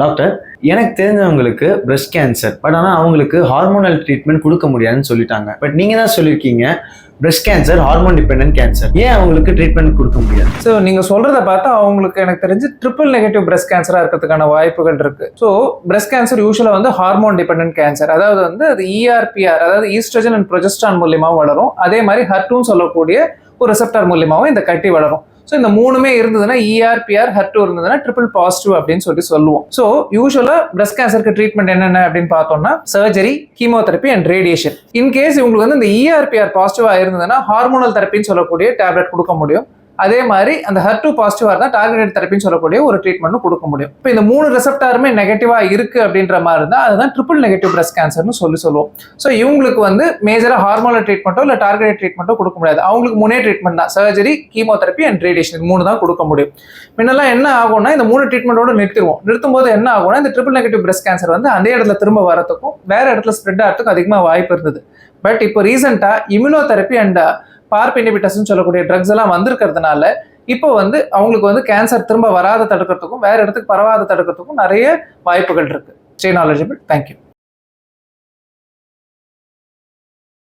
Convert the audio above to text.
Doctor, எனக்கு தெரிஞ்சவங்களுக்கு breast cancer. But ஆனால் அவங்களுக்கு ஹார்மோனல் ட்ரீட்மெண்ட் கொடுக்க முடியாதுன்னு சொல்லிட்டாங்க. பட் நீங்கள் தான் சொல்லியிருக்கீங்க breast cancer hormone dependent cancer. ஏன் அவங்களுக்கு ட்ரீட்மெண்ட் கொடுக்க முடியாது? ஸோ நீங்கள் சொல்கிறத பார்த்தா அவங்களுக்கு எனக்கு தெரிஞ்சு ட்ரிபிள் நெகட்டிவ் பிரஸ்ட் கேன்சராக இருக்கிறதுக்கான வாய்ப்புகள் இருக்குது. ஸோ பிரஸ்ட் கேன்சர் யூஸ்வலாக வந்து ஹார்மோன் டிபெண்டன்ட் கேன்சர், அதாவது வந்து அது ERPR, அதாவது ஈஸ்ட்ரஜன் அண்ட் ப்ரொஜெஸ்ட்ரான் மூலியமாக வளரும். அதே மாதிரி HER2 சொல்லக்கூடிய ஒரு ரிசெப்டார் மூலியமாகவும் இந்த கட்டி வளரும். ஸோ இந்த மூணுமே இருந்ததுன்னா ERPR HER2 இருந்ததுன்னா ட்ரிபிள் பாசிட்டிவ் அப்படின்னு சொல்லுவோம். ஸோ யூஸ்வலாக பிரஸ்ட் கேன்சருக்கு ட்ரீட்மெண்ட் என்னென்ன அப்படின்னு பார்த்தோம்னா surgery, chemotherapy and radiation. In case இவங்களுக்கு வந்து இந்த ERPR பாசிட்டிவாக இருந்ததுன்னா ஹார்மோனல் தெரப்பின்னு சொல்லக்கூடிய டேப்லெட் கொடுக்க முடியும். அதே மாதிரி அந்த HER2 பாசிட்டிவாக இருந்தால் டார்கெட்டட் தெரப்பின்னு சொல்லக்கூடிய ஒரு ட்ரீட்மெண்ட்டும் கொடுக்க முடியும். இப்போ இந்த மூணு ரிசெப்டாருமே நெகட்டிவாக இருக்குது அப்படின்ற மாதிரி இருந்தால் அதுதான் ட்ரிபிள் நெகட்டிவ் பிரஸ்ட் கேன்சர்னு சொல்லுவோம். ஸோ இவங்களுக்கு வந்து மேஜராக ஹார்மோனல் ட்ரீட்மெண்ட்டோ இல்லை டார்கெட்டட் ட்ரீட்மெண்ட்டோ கொடுக்க முடியாது. அவங்களுக்கு மூணே ட்ரீட்மெண்ட் தான், சர்ஜரி, கீமோதெரப்பி அண்ட் ரேடியேஷன். மூணு தான் கொடுக்க முடியும். முன்னெல்லாம் என்ன ஆகும்னா இந்த மூணு ட்ரீட்மெண்ட்டோட நிறுத்தும் போது என்ன ஆகும்னா இந்த ட்ரிபிள் நெகட்டிவ் பிரஸ்ட் கேன்சர் வந்து அந்த இடத்துல திரும்ப வரத்துக்கும் வேற இடத்துல ஸ்ப்ரெட் ஆகிறதுக்கும் அதிகமாக வாய்ப்பு இருந்தது. பட் இப்போ ரீசெண்டாக இம்யூனோதெரப்பி அண்ட் PARP இன்ஹிபிட்டர்ஸ்னு சொல்லக்கூடிய ட்ரக்ஸ் எல்லாம் வந்திருக்கிறதுனால இப்போ வந்து அவங்களுக்கு வந்து கேன்சர் திரும்ப வராத தடுக்கிறதுக்கும் வேற இடத்துக்கு பரவாத தடுக்கிறதுக்கும் நிறைய வாய்ப்புகள் இருக்கு. Stay knowledgeable. தேங்க்யூ.